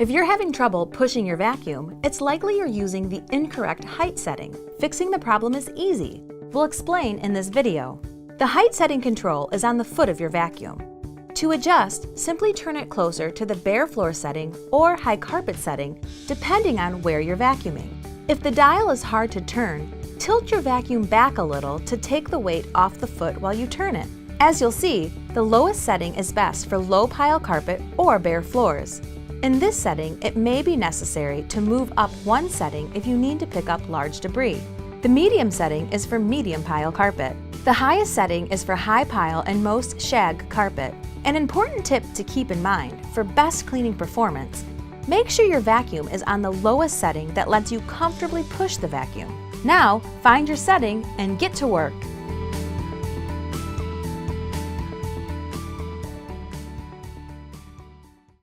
If you're having trouble pushing your vacuum, it's likely you're using the incorrect height setting. Fixing the problem is easy. We'll explain in this video. The height setting control is on the foot of your vacuum. To adjust, simply turn it closer to the bare floor setting or high carpet setting, depending on where you're vacuuming. If the dial is hard to turn, tilt your vacuum back a little to take the weight off the foot while you turn it. As you'll see, the lowest setting is best for low pile carpet or bare floors. In this setting, it may be necessary to move up one setting if you need to pick up large debris. The medium setting is for medium pile carpet. The highest setting is for high pile and most shag carpet. An important tip to keep in mind for best cleaning performance, make sure your vacuum is on the lowest setting that lets you comfortably push the vacuum. Now, find your setting and get to work.